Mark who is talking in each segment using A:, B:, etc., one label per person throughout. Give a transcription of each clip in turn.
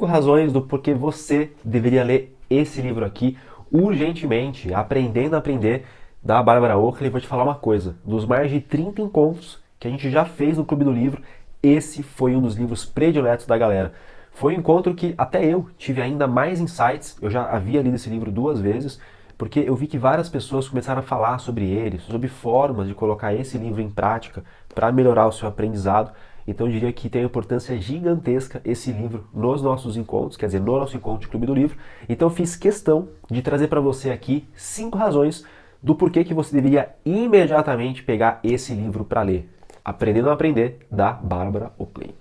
A: 5 razões do porquê você deveria ler esse livro aqui urgentemente, Aprendendo a Aprender, da Barbara Oakley. Vou te falar uma coisa, dos mais de 30 encontros que a gente já fez no Clube do Livro, esse foi um dos livros prediletos da galera. Foi um encontro que até eu tive ainda mais insights, eu já havia lido esse livro 2 vezes, porque eu vi que várias pessoas começaram a falar sobre ele, sobre formas de colocar esse livro em prática para melhorar o seu aprendizado. Então eu diria que tem uma importância gigantesca esse livro nos nossos encontros, quer dizer, no nosso encontro de Clube do Livro. Então eu fiz questão de trazer para você aqui 5 razões do porquê que você deveria imediatamente pegar esse livro para ler. Aprendendo a Aprender, da Barbara Oakley.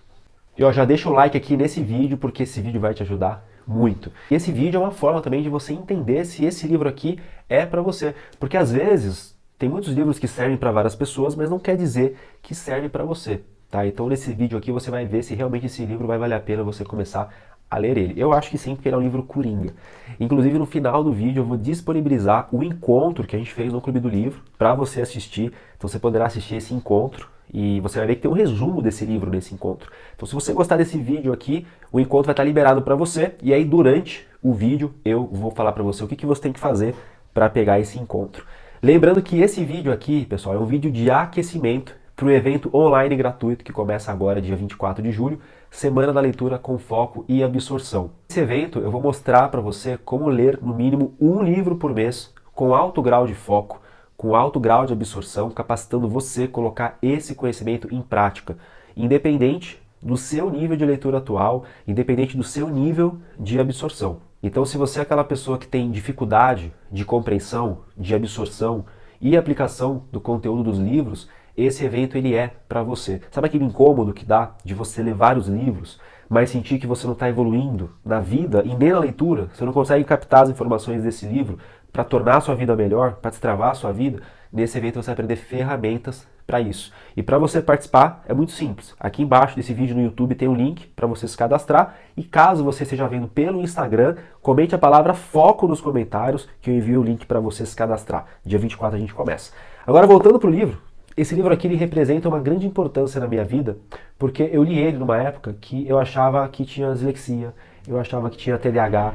A: E ó, já deixa o like aqui nesse vídeo, porque esse vídeo vai te ajudar muito. E esse vídeo é uma forma também de você entender se esse livro aqui é para você. Porque às vezes tem muitos livros que servem para várias pessoas, mas não quer dizer que serve para você. Tá? Então nesse vídeo aqui você vai ver se realmente esse livro vai valer a pena você começar a ler ele. Eu acho que sim, porque ele é um livro coringa. Inclusive no final do vídeo eu vou disponibilizar o encontro que a gente fez no Clube do Livro para você assistir. Então você poderá assistir esse encontro e você vai ver que tem um resumo desse livro nesse encontro. Então se você gostar desse vídeo aqui, o encontro vai estar liberado para você e aí durante o vídeo eu vou falar para você o que você tem que fazer para pegar esse encontro. Lembrando que esse vídeo aqui, pessoal, é um vídeo de aquecimento para o evento online gratuito que começa agora, dia 24 de julho, Semana da Leitura com Foco e Absorção. Nesse evento eu vou mostrar para você como ler no mínimo um livro por mês, com alto grau de foco, com alto grau de absorção, capacitando você a colocar esse conhecimento em prática, independente do seu nível de leitura atual, independente do seu nível de absorção. Então se você é aquela pessoa que tem dificuldade de compreensão, de absorção e aplicação do conteúdo dos livros, esse evento ele é para você. Sabe aquele incômodo que dá de você ler vários livros, mas sentir que você não está evoluindo na vida e nem na leitura? Você não consegue captar as informações desse livro para tornar a sua vida melhor, para destravar a sua vida? Nesse evento você vai aprender ferramentas para isso. E para você participar é muito simples. Aqui embaixo desse vídeo no YouTube tem um link para você se cadastrar. E caso você esteja vendo pelo Instagram, comente a palavra FOCO nos comentários que eu envio o link para você se cadastrar. Dia 24 a gente começa. Agora voltando para o livro. Esse livro aqui ele representa uma grande importância na minha vida, porque eu li ele numa época que eu achava que tinha dislexia, eu achava que tinha TDAH,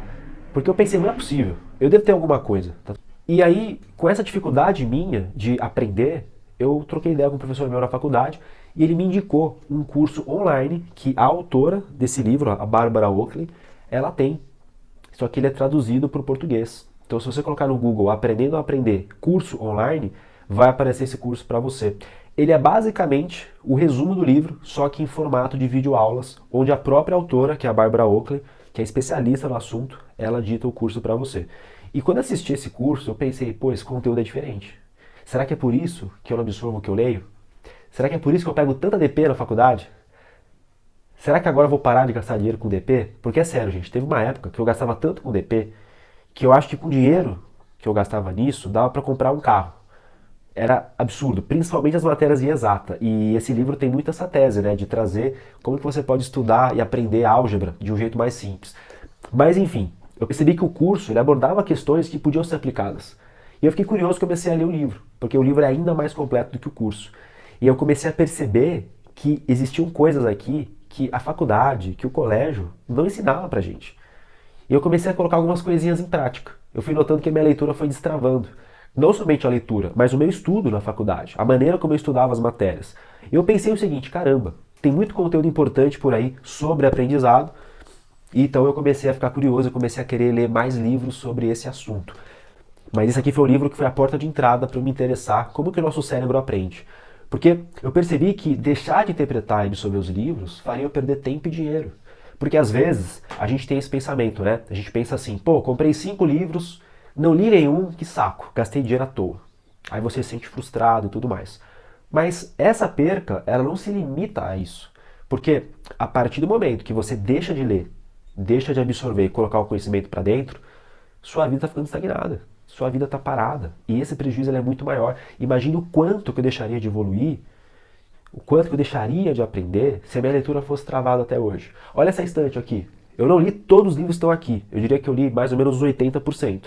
A: porque eu pensei, não é possível, eu devo ter alguma coisa. E aí, com essa dificuldade minha de aprender, eu troquei ideia com um professor meu na faculdade, e ele me indicou um curso online que a autora desse livro, a Barbara Oakley, ela tem. Só que ele é traduzido para o português. Então se você colocar no Google Aprendendo a Aprender curso online, vai aparecer esse curso para você. Ele é basicamente o resumo do livro, só que em formato de videoaulas, onde a própria autora, que é a Barbara Oakley, que é especialista no assunto, ela dita o curso para você. E quando assisti esse curso, eu pensei, pô, esse conteúdo é diferente. Será que é por isso que eu não absorvo o que eu leio? Será que é por isso que eu pego tanta DP na faculdade? Será que agora eu vou parar de gastar dinheiro com DP? Porque é sério, gente, teve uma época que eu gastava tanto com DP, que eu acho que com o dinheiro que eu gastava nisso, dava para comprar um carro. Era absurdo, principalmente as matérias em exata. E esse livro tem muito essa tese, né, de trazer como que você pode estudar e aprender álgebra de um jeito mais simples. Mas enfim, eu percebi que o curso ele abordava questões que podiam ser aplicadas. E eu fiquei curioso e comecei a ler o livro, porque o livro é ainda mais completo do que o curso. E eu comecei a perceber que existiam coisas aqui que a faculdade, que o colégio não ensinava pra gente. E eu comecei a colocar algumas coisinhas em prática. Eu fui notando que a minha leitura foi destravando. Não somente a leitura, mas o meu estudo na faculdade, a maneira como eu estudava as matérias. Eu pensei o seguinte, caramba, tem muito conteúdo importante por aí sobre aprendizado, e então eu comecei a ficar curioso, eu comecei a querer ler mais livros sobre esse assunto. Mas esse aqui foi o livro que foi a porta de entrada para eu me interessar como que o nosso cérebro aprende. Porque eu percebi que deixar de interpretar e absorver os livros faria eu perder tempo e dinheiro. Porque às vezes a gente tem esse pensamento, né? A gente pensa assim, pô, comprei 5 livros, não li nenhum, que saco, gastei dinheiro à toa. Aí você se sente frustrado e tudo mais. Mas essa perca, ela não se limita a isso. Porque a partir do momento que você deixa de ler, deixa de absorver e colocar o conhecimento para dentro, sua vida está ficando estagnada. Sua vida está parada. E esse prejuízo ele é muito maior. Imagine o quanto que eu deixaria de evoluir, o quanto que eu deixaria de aprender se a minha leitura fosse travada até hoje. Olha essa estante aqui. Eu não li todos os livros que estão aqui. Eu diria que eu li mais ou menos uns 80%.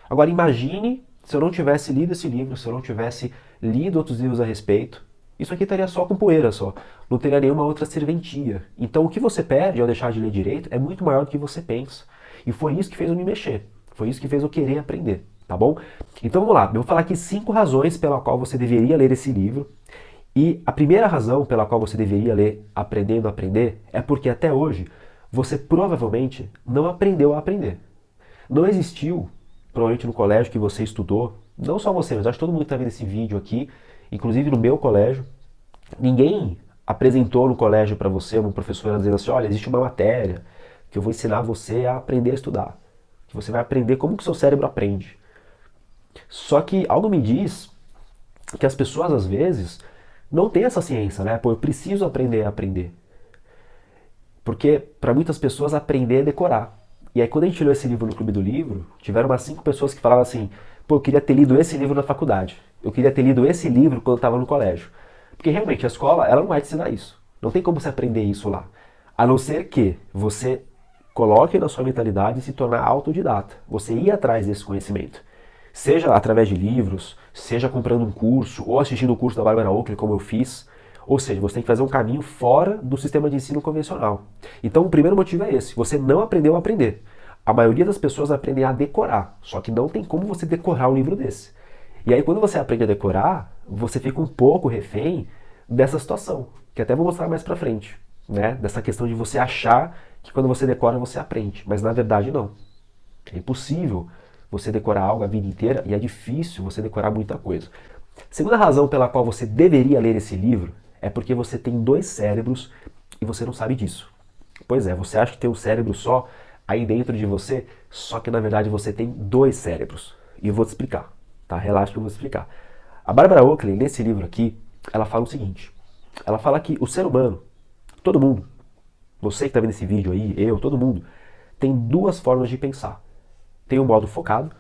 A: Agora imagine se eu não tivesse lido esse livro, se eu não tivesse lido outros livros a respeito, isso aqui estaria só com poeira só. Não teria nenhuma outra serventia. Então o que você perde ao deixar de ler direito é muito maior do que você pensa. E foi isso que fez eu me mexer. Foi isso que fez eu querer aprender, tá bom? Então vamos lá, eu vou falar aqui 5 razões pela qual você deveria ler esse livro. E a primeira razão pela qual você deveria ler Aprendendo a Aprender é porque até hoje você provavelmente não aprendeu a aprender. Não existiu, provavelmente no colégio que você estudou, não só você, mas acho que todo mundo que está vendo esse vídeo aqui, inclusive no meu colégio, ninguém apresentou no colégio para você, uma professora dizendo assim, olha, existe uma matéria que eu vou ensinar você a aprender a estudar. Que você vai aprender como que o seu cérebro aprende. Só que algo me diz que as pessoas às vezes não têm essa ciência, né? Pô, eu preciso aprender a aprender. Porque para muitas pessoas aprender é decorar. E aí quando a gente leu esse livro no Clube do Livro, tiveram umas 5 pessoas que falavam assim, pô, eu queria ter lido esse livro na faculdade. Eu queria ter lido esse livro quando eu estava no colégio. Porque realmente a escola, ela não vai te ensinar isso. Não tem como você aprender isso lá. A não ser que você coloque na sua mentalidade se tornar autodidata. Você ir atrás desse conhecimento. Seja através de livros, seja comprando um curso, ou assistindo o curso da Barbara Oakley, como eu fiz. Ou seja, você tem que fazer um caminho fora do sistema de ensino convencional. Então o primeiro motivo é esse, você não aprendeu a aprender. A maioria das pessoas aprendem a decorar, só que não tem como você decorar um livro desse. E aí quando você aprende a decorar, você fica um pouco refém dessa situação, que até vou mostrar mais pra frente, né? Dessa questão de você achar que quando você decora você aprende, mas na verdade não. É impossível você decorar algo a vida inteira e é difícil você decorar muita coisa. Segunda razão pela qual você deveria ler esse livro é porque você tem 2 cérebros e você não sabe disso. Pois é, você acha que tem um cérebro só aí dentro de você, só que na verdade você tem 2 cérebros. E eu vou te explicar, tá? Relaxa que eu vou te explicar. A Barbara Oakley, nesse livro aqui, ela fala o seguinte. Ela fala que o ser humano, todo mundo, você que está vendo esse vídeo aí, eu, todo mundo, tem 2 formas de pensar. Tem o modo focado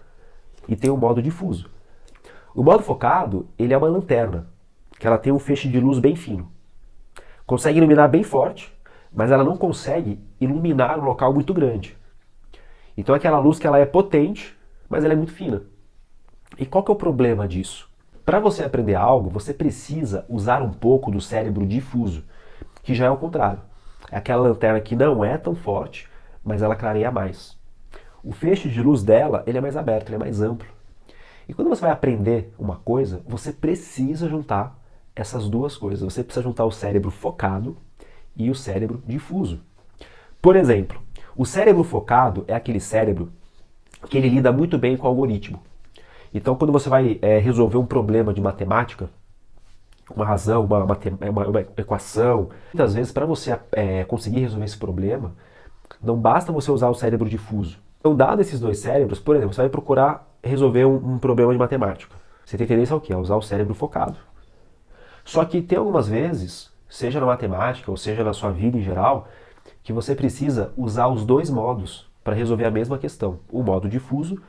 A: e tem o modo difuso. O modo focado, ele é uma lanterna, que ela tem um feixe de luz bem fino. Consegue iluminar bem forte, mas ela não consegue iluminar um local muito grande. Então é aquela luz que ela é potente, mas ela é muito fina. E qual que é o problema disso? Para você aprender algo, você precisa usar um pouco do cérebro difuso, que já é o contrário. É aquela lanterna que não é tão forte, mas ela clareia mais. O feixe de luz dela, ele é mais aberto, ele é mais amplo. E quando você vai aprender uma coisa, você precisa juntar essas 2 coisas. Você precisa juntar o cérebro focado e o cérebro difuso. Por exemplo, o cérebro focado é aquele cérebro que ele lida muito bem com o algoritmo. Então, quando você vai resolver um problema de matemática, uma razão, uma equação, muitas vezes para você conseguir resolver esse problema, não basta você usar o cérebro difuso. Então, dado esses 2 cérebros, por exemplo, você vai procurar resolver um problema de matemática. Você tem tendência ao quê? A usar o cérebro focado. Só que tem algumas vezes, seja na matemática ou seja na sua vida em geral, que você precisa usar os 2 modos para resolver a mesma questão. O modo difuso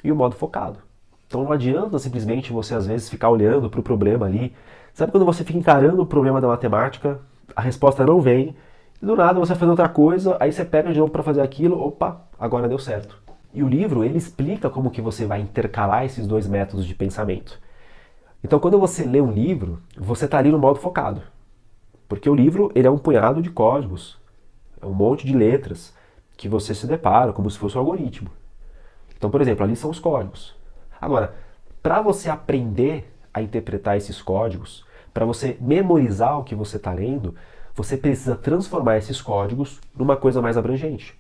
A: e o modo focado. Então não adianta simplesmente você às vezes ficar olhando para o problema ali. Sabe quando você fica encarando o problema da matemática, a resposta não vem, e do nada você vai fazer outra coisa, aí você pega de novo para fazer aquilo, opa, agora deu certo. E o livro, ele explica como que você vai intercalar esses 2 métodos de pensamento. Então quando você lê um livro, você está ali no modo focado. Porque o livro, ele é um punhado de códigos, é um monte de letras que você se depara como se fosse um algoritmo. Então, por exemplo, ali são os códigos. Agora, para você aprender a interpretar esses códigos, para você memorizar o que você está lendo, você precisa transformar esses códigos numa coisa mais abrangente.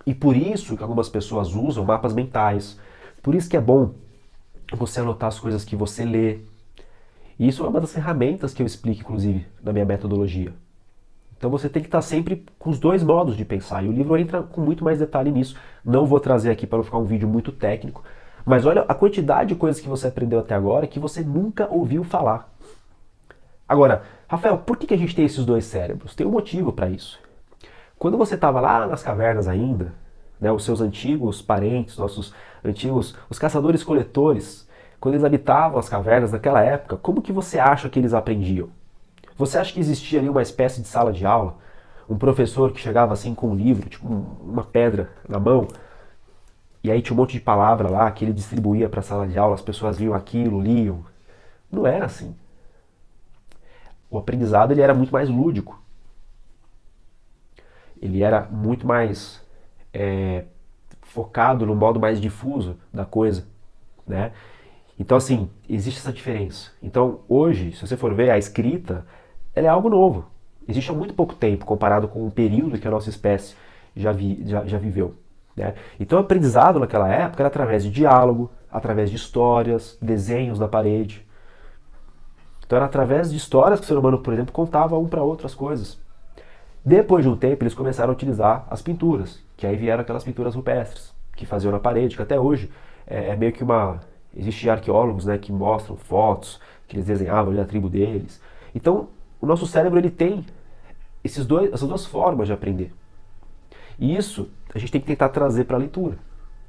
A: E por isso que algumas pessoas usam mapas mentais. Por isso que é bom você anotar as coisas que você lê. E isso é uma das ferramentas que eu explico, inclusive, na minha metodologia. Então você tem que estar sempre com os 2 modos de pensar. E o livro entra com muito mais detalhe nisso. Não vou trazer aqui para não ficar um vídeo muito técnico. Mas olha a quantidade de coisas que você aprendeu até agora que você nunca ouviu falar. Agora, Rafael, por que a gente tem esses 2 cérebros? Tem um motivo para isso. Quando você estava lá nas cavernas ainda, né, os seus antigos parentes, nossos antigos, os caçadores-coletores, quando eles habitavam as cavernas naquela época, como que você acha que eles aprendiam? Você acha que existia ali uma espécie de sala de aula? Um professor que chegava assim com um livro, tipo uma pedra na mão, e aí tinha um monte de palavra lá que ele distribuía para a sala de aula, as pessoas viam aquilo, liam. Não era assim. O aprendizado ele era muito mais lúdico. Ele era muito mais focado no modo mais difuso da coisa, né? Então, assim, existe essa diferença. Então, hoje, se você for ver, a escrita, ela é algo novo. Existe há muito pouco tempo, comparado com o período que a nossa espécie já viveu, né? Então, o aprendizado naquela época era através de diálogo, através de histórias, desenhos na parede. Então, era através de histórias que o ser humano, por exemplo, contava um para outro as coisas. Depois de um tempo, eles começaram a utilizar as pinturas, que aí vieram aquelas pinturas rupestres, que faziam na parede, que até hoje é meio que uma... Existem arqueólogos, né, que mostram fotos, que eles desenhavam ali a tribo deles. Então, o nosso cérebro ele tem essas duas formas de aprender. E isso a gente tem que tentar trazer para a leitura.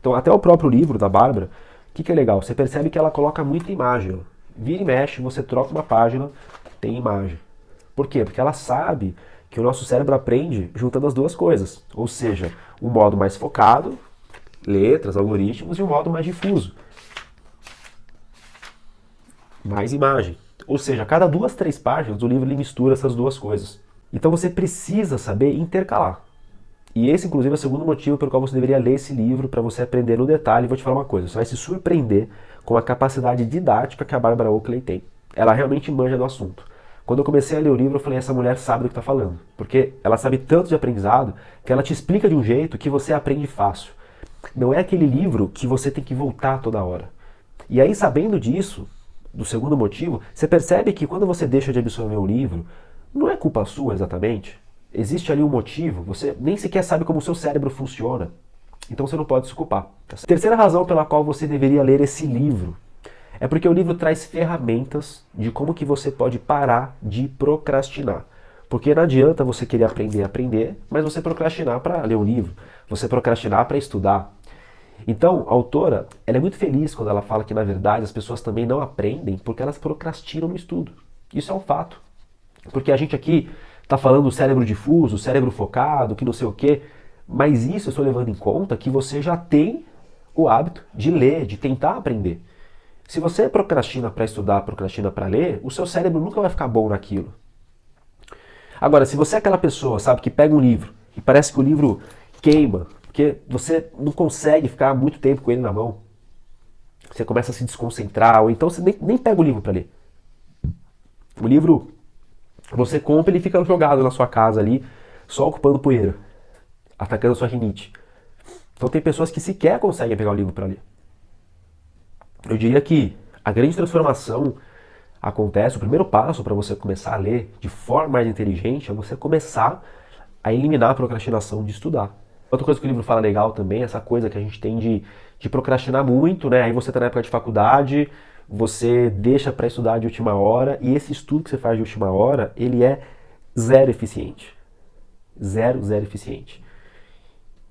A: Então, até o próprio livro da Bárbara, o que é legal? Você percebe que ela coloca muita imagem. Ó. Vira e mexe, você troca uma página, tem imagem. Por quê? Porque ela sabe que o nosso cérebro aprende juntando as duas coisas. Ou seja, um modo mais focado, letras, algoritmos, e um modo mais difuso. Mais imagem. Ou seja, a cada 2, 3 páginas o livro ele mistura essas duas coisas. Então você precisa saber intercalar. E esse, inclusive, é o segundo motivo pelo qual você deveria ler esse livro, para você aprender no detalhe. E vou te falar uma coisa, você vai se surpreender com a capacidade didática que a Barbara Oakley tem. Ela realmente manja do assunto. Quando eu comecei a ler o livro, eu falei, essa mulher sabe do que está falando. Porque ela sabe tanto de aprendizado que ela te explica de um jeito que você aprende fácil. Não é aquele livro que você tem que voltar toda hora. E aí, sabendo disso, do segundo motivo, você percebe que quando você deixa de absorver o livro, não é culpa sua exatamente. Existe ali um motivo, você nem sequer sabe como o seu cérebro funciona. Então você não pode se culpar. Terceira razão pela qual você deveria ler esse livro é porque o livro traz ferramentas de como que você pode parar de procrastinar. Porque não adianta você querer aprender, mas você procrastinar para ler o livro, você procrastinar para estudar. Então, a autora, ela é muito feliz quando ela fala que, na verdade, as pessoas também não aprendem porque elas procrastinam no estudo. Isso é um fato. Porque a gente aqui está falando do cérebro difuso, cérebro focado, que não sei o quê, mas isso eu estou levando em conta que você já tem o hábito de ler, de tentar aprender. Se você procrastina para estudar, procrastina para ler, o seu cérebro nunca vai ficar bom naquilo. Agora, se você é aquela pessoa, sabe, que pega um livro e parece que o livro queima, porque você não consegue ficar muito tempo com ele na mão, você começa a se desconcentrar, ou então você nem pega o livro para ler. O livro, você compra e ele fica jogado na sua casa ali, só ocupando poeira, atacando a sua rinite. Então tem pessoas que sequer conseguem pegar o livro para ler. Eu diria que a grande transformação acontece, o primeiro passo para você começar a ler de forma mais inteligente é você começar a eliminar a procrastinação de estudar. Outra coisa que o livro fala legal também é essa coisa que a gente tem de procrastinar muito, né? Aí você está na época de faculdade, você deixa para estudar de última hora, e esse estudo que você faz de última hora, ele é zero eficiente. Zero eficiente.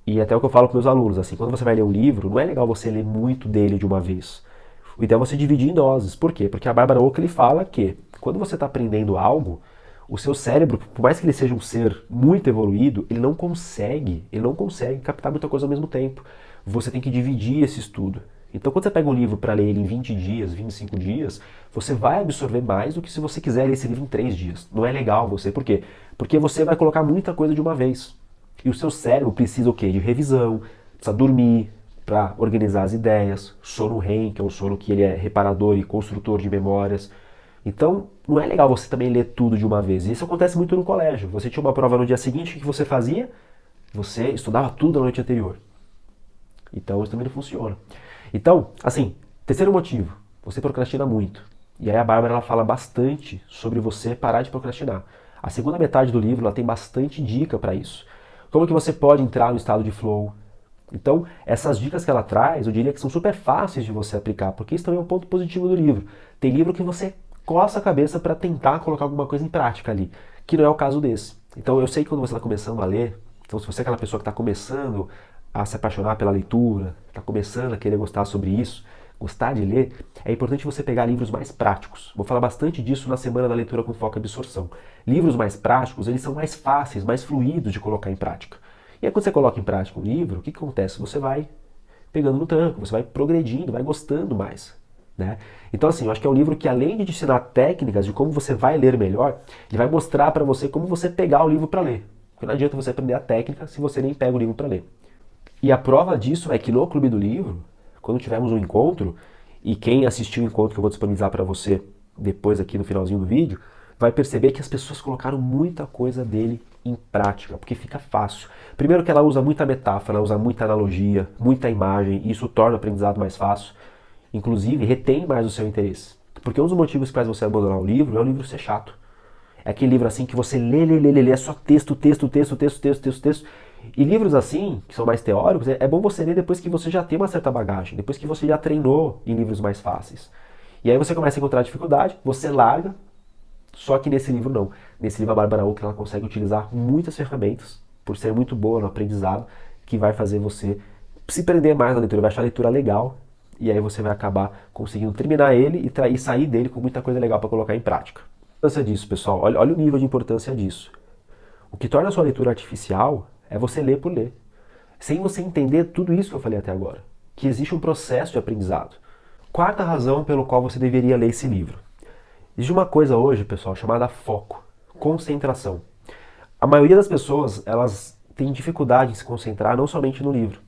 A: E até o que eu falo para meus alunos, assim, quando você vai ler um livro, não é legal você ler muito dele de uma vez. O ideal é você dividir em doses. Por quê? Porque a Barbara Oakley fala que quando você está aprendendo algo, o seu cérebro, por mais que ele seja um ser muito evoluído, ele não consegue captar muita coisa ao mesmo tempo. Você tem que dividir esse estudo. Então quando você pega um livro para ler ele em 20 dias, 25 dias, você vai absorver mais do que se você quiser ler esse livro em 3 dias. Não é legal você. Por quê? Porque você vai colocar muita coisa de uma vez. E o seu cérebro precisa o quê? De revisão, precisa dormir, para organizar as ideias, sono REM, que é um sono que ele é reparador e construtor de memórias. Então, não é legal você também ler tudo de uma vez. Isso acontece muito no colégio. Você tinha uma prova no dia seguinte, o que você fazia? Você estudava tudo na noite anterior. Então, isso também não funciona. Então, assim, terceiro motivo, você procrastina muito. E aí a Bárbara ela fala bastante sobre você parar de procrastinar. A segunda metade do livro ela tem bastante dica para isso. Como que você pode entrar no estado de flow. Então, essas dicas que ela traz, eu diria que são super fáceis de você aplicar, porque isso também é um ponto positivo do livro. Tem livro que você coça a cabeça para tentar colocar alguma coisa em prática ali, que não é o caso desse. Então, eu sei que quando você está começando a ler, então se você é aquela pessoa que está começando a se apaixonar pela leitura, está começando a querer gostar sobre isso, gostar de ler, é importante você pegar livros mais práticos. Vou falar bastante disso na Semana da Leitura com Foco e Absorção. Livros mais práticos, eles são mais fáceis, mais fluidos de colocar em prática. E aí quando você coloca em prática um livro, o que acontece? Você vai pegando no tranco, você vai progredindo, vai gostando mais. né? Então assim, eu acho que é um livro que além de te ensinar técnicas de como você vai ler melhor, ele vai mostrar para você como você pegar o livro para ler. Porque não adianta você aprender a técnica se você nem pega o livro para ler. E a prova disso é que no Clube do Livro, quando tivermos um encontro, e quem assistiu o encontro que eu vou disponibilizar para você depois aqui no finalzinho do vídeo, vai perceber que as pessoas colocaram muita coisa dele em prática, porque fica fácil. Primeiro que ela usa muita metáfora, ela usa muita analogia, muita imagem, e isso torna o aprendizado mais fácil. Inclusive, retém mais o seu interesse. Porque um dos motivos que faz você abandonar o livro é o livro ser chato. É aquele livro assim que você lê, é só texto, texto, texto, texto, texto, texto, texto. E livros assim, que são mais teóricos, é bom você ler depois que você já tem uma certa bagagem, depois que você já treinou em livros mais fáceis. E aí você começa a encontrar dificuldade, você larga, só que nesse livro não. Nesse livro a Bárbara Oakley ela consegue utilizar muitas ferramentas, por ser muito boa no aprendizado, que vai fazer você se prender mais na leitura, vai achar a leitura legal, e aí você vai acabar conseguindo terminar ele e sair dele com muita coisa legal para colocar em prática. A importância disso, pessoal, olha o nível de importância disso. O que torna a sua leitura artificial é você ler por ler, sem você entender tudo isso que eu falei até agora, que existe um processo de aprendizado. Quarta razão pelo qual você deveria ler esse livro. Existe uma coisa hoje, pessoal, chamada foco, concentração. A maioria das pessoas, elas têm dificuldade em se concentrar não somente no livro.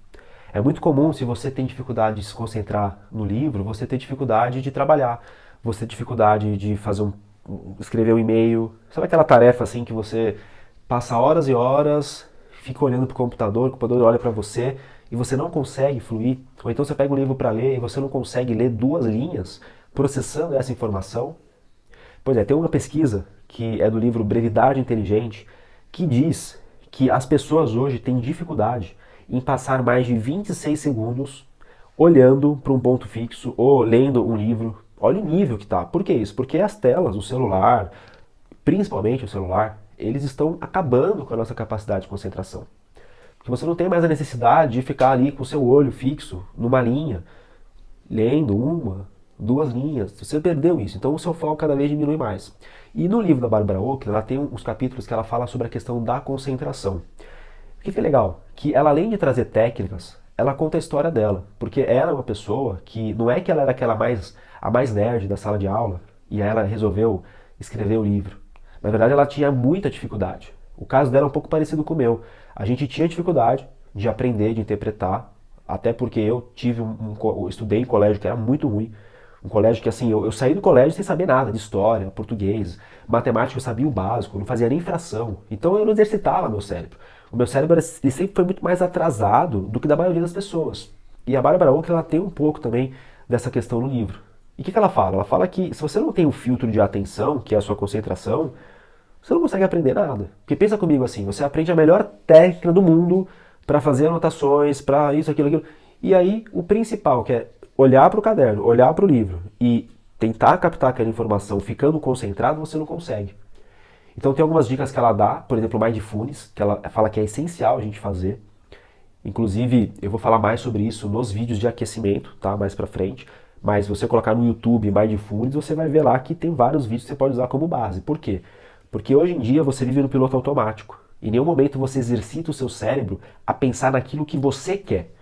A: É muito comum, se você tem dificuldade de se concentrar no livro, você ter dificuldade de trabalhar, você ter dificuldade de escrever um e-mail. Sabe aquela tarefa assim que você passa horas e horas, fica olhando para o computador olha para você e você não consegue fluir? Ou então você pega um livro para ler e você não consegue ler 2 linhas processando essa informação? Pois é, tem uma pesquisa que é do livro Brevidade Inteligente que diz que as pessoas hoje têm dificuldade em passar mais de 26 segundos olhando para um ponto fixo ou lendo um livro. Olha o nível que tá. Por que isso? Porque as telas, o celular, principalmente o celular, eles estão acabando com a nossa capacidade de concentração. Porque você não tem mais a necessidade de ficar ali com o seu olho fixo numa linha, lendo 1, 2 linhas. Você perdeu isso, então o seu foco cada vez diminui mais. E no livro da Bárbara Oakley, ela tem uns capítulos que ela fala sobre a questão da concentração. O que é legal? Que ela, além de trazer técnicas, ela conta a história dela. Porque ela é uma pessoa que não é que ela era a mais nerd da sala de aula e aí ela resolveu escrever o livro. Na verdade, ela tinha muita dificuldade. O caso dela é um pouco parecido com o meu. A gente tinha dificuldade de aprender, de interpretar, até porque eu estudei em colégio que era muito ruim. Um colégio que, assim, eu saí do colégio sem saber nada de história, português, matemática eu sabia o básico, eu não fazia nem fração. Então eu não exercitava meu cérebro. O meu cérebro ele sempre foi muito mais atrasado do que da maioria das pessoas. E a Bárbara Oakley, ela tem um pouco também dessa questão no livro. E o que ela fala? Ela fala que se você não tem um filtro de atenção, que é a sua concentração, você não consegue aprender nada. Porque pensa comigo assim, você aprende a melhor técnica do mundo para fazer anotações, para isso, aquilo. E aí o principal, que é olhar para o caderno, olhar para o livro e tentar captar aquela informação ficando concentrado, você não consegue. Então tem algumas dicas que ela dá, por exemplo, o Mindfulness, que ela fala que é essencial a gente fazer. Inclusive, eu vou falar mais sobre isso nos vídeos de aquecimento, tá? Mais pra frente. Mas se você colocar no YouTube Mindfulness, você vai ver lá que tem vários vídeos que você pode usar como base. Por quê? Porque hoje em dia você vive no piloto automático. Em nenhum momento você exercita o seu cérebro a pensar naquilo que você quer.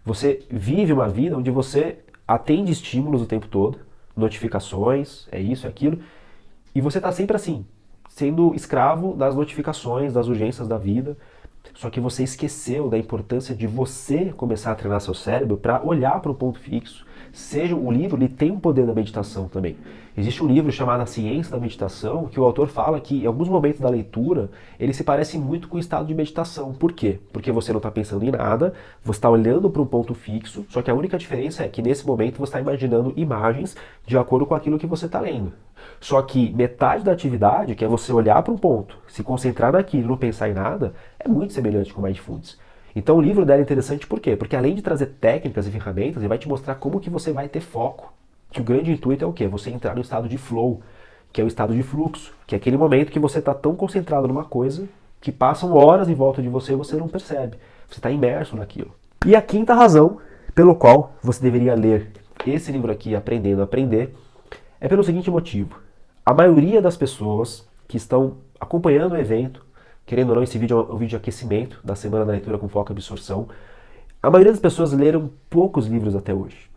A: Você vive uma vida onde você atende estímulos o tempo todo, notificações, é isso, é aquilo, e você está sempre assim, sendo escravo das notificações, das urgências da vida. Só que você esqueceu da importância de você começar a treinar seu cérebro para olhar para um ponto fixo. Seja o livro, ele tem um poder da meditação também. Existe um livro chamado A Ciência da Meditação, que o autor fala que em alguns momentos da leitura ele se parece muito com o estado de meditação. Por quê? Porque você não está pensando em nada, você está olhando para um ponto fixo, só que a única diferença é que nesse momento você está imaginando imagens de acordo com aquilo que você está lendo. Só que metade da atividade, que é você olhar para um ponto, se concentrar naquilo e não pensar em nada, é muito semelhante com o Mindfulness. Então o livro dela é interessante por quê? Porque além de trazer técnicas e ferramentas, ele vai te mostrar como que você vai ter foco. Que o grande intuito é o quê? Você entrar no estado de flow, que é o estado de fluxo, que é aquele momento que você está tão concentrado numa coisa que passam horas em volta de você e você não percebe. Você está imerso naquilo. E a quinta razão pelo qual você deveria ler esse livro aqui, Aprendendo a Aprender, é pelo seguinte motivo. A maioria das pessoas que estão acompanhando o evento, querendo ou não, esse vídeo é um vídeo de aquecimento da Semana da Leitura com Foco e Absorção, a maioria das pessoas leram poucos livros até hoje.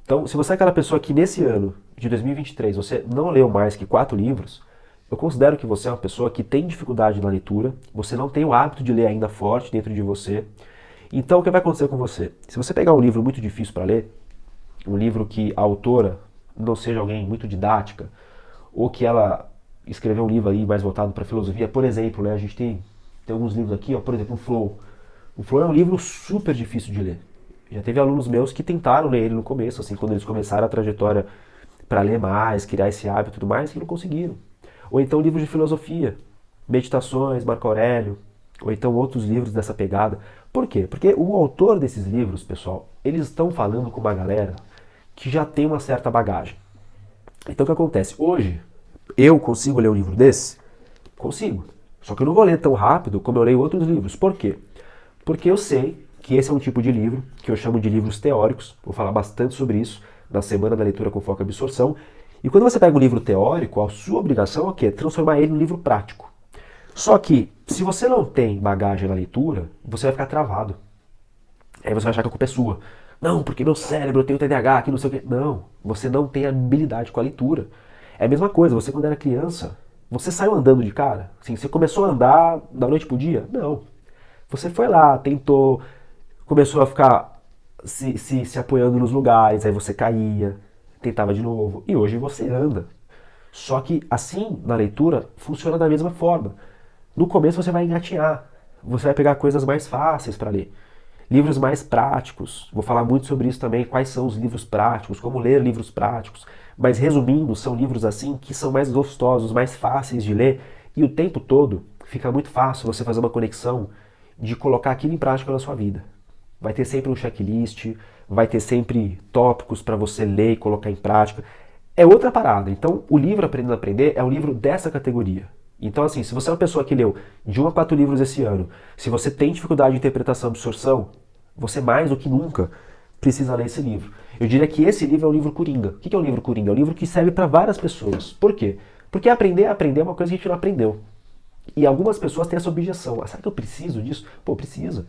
A: Então, se você é aquela pessoa que nesse ano de 2023 você não leu mais que 4 livros, eu considero que você é uma pessoa que tem dificuldade na leitura, você não tem o hábito de ler ainda forte dentro de você. Então, o que vai acontecer com você? Se você pegar um livro muito difícil para ler, um livro que a autora não seja alguém muito didática, ou que ela escreveu um livro aí mais voltado para filosofia, por exemplo, né, a gente tem alguns livros aqui, ó, por exemplo, o Flow. O Flow é um livro super difícil de ler. Já teve alunos meus que tentaram ler ele no começo, assim, quando eles começaram a trajetória para ler mais, criar esse hábito e tudo mais, que não conseguiram. Ou então livros de filosofia, Meditações, Marco Aurélio, ou então outros livros dessa pegada. Por quê? Porque o autor desses livros, pessoal, eles estão falando com uma galera que já tem uma certa bagagem. Então o que acontece? Hoje, eu consigo ler um livro desse? Consigo. Só que eu não vou ler tão rápido como eu leio outros livros. Por quê? Porque eu sei que esse é um tipo de livro que eu chamo de livros teóricos. Vou falar bastante sobre isso na Semana da Leitura com Foco e Absorção. E quando você pega um livro teórico, a sua obrigação é o quê? Transformar ele em um livro prático. Só que, se você não tem bagagem na leitura, você vai ficar travado. Aí você vai achar que a culpa é sua. Não, porque meu cérebro, eu tenho TDAH, que não sei o quê. Não, você não tem habilidade com a leitura. É a mesma coisa, você quando era criança, você saiu andando de cara? Assim, você começou a andar da noite pro dia? Não. Você foi lá, tentou, começou a ficar se apoiando nos lugares, aí você caía, tentava de novo, e hoje você anda. Só que assim, na leitura, funciona da mesma forma. No começo você vai engatinhar, você vai pegar coisas mais fáceis para ler. Livros mais práticos, vou falar muito sobre isso também, quais são os livros práticos, como ler livros práticos. Mas resumindo, são livros assim que são mais gostosos, mais fáceis de ler, e o tempo todo fica muito fácil você fazer uma conexão de colocar aquilo em prática na sua vida. Vai ter sempre um checklist, vai ter sempre tópicos para você ler e colocar em prática. É outra parada. Então, o livro Aprendendo a Aprender é um livro dessa categoria. Então, assim, se você é uma pessoa que leu de 1 a 4 livros esse ano, se você tem dificuldade de interpretação e absorção, você mais do que nunca precisa ler esse livro. Eu diria que esse livro é um livro coringa. O que é um livro coringa? É um livro que serve para várias pessoas. Por quê? Porque aprender a aprender é uma coisa que a gente não aprendeu. E algumas pessoas têm essa objeção. Ah, será que eu preciso disso? Pô, precisa.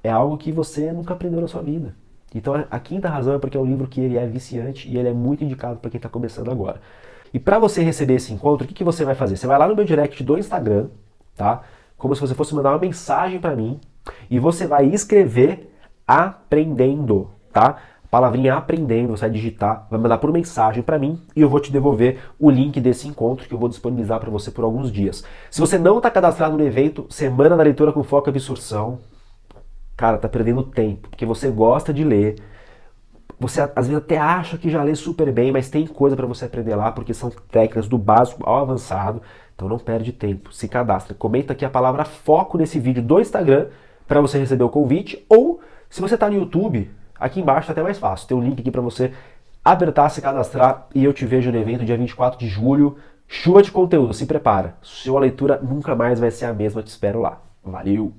A: É algo que você nunca aprendeu na sua vida. Então a quinta razão é porque é um livro que ele é viciante e ele é muito indicado para quem está começando agora. E para você receber esse encontro, o que você vai fazer? Você vai lá no meu direct do Instagram, tá? Como se você fosse mandar uma mensagem para mim e você vai escrever aprendendo, tá? Palavrinha aprendendo, você vai digitar, vai mandar por mensagem para mim e eu vou te devolver o link desse encontro que eu vou disponibilizar para você por alguns dias. Se você não está cadastrado no evento Semana da Leitura com Foco e Absorção, cara, tá perdendo tempo, porque você gosta de ler, você às vezes até acha que já lê super bem, mas tem coisa para você aprender lá, porque são técnicas do básico ao avançado, então não perde tempo, se cadastra. Comenta aqui a palavra foco nesse vídeo do Instagram para você receber o convite, ou se você está no YouTube, aqui embaixo tá até mais fácil, tem um link aqui para você apertar, se cadastrar e eu te vejo no evento dia 24 de julho, chuva de conteúdo, se prepara, sua leitura nunca mais vai ser a mesma, te espero lá. Valeu!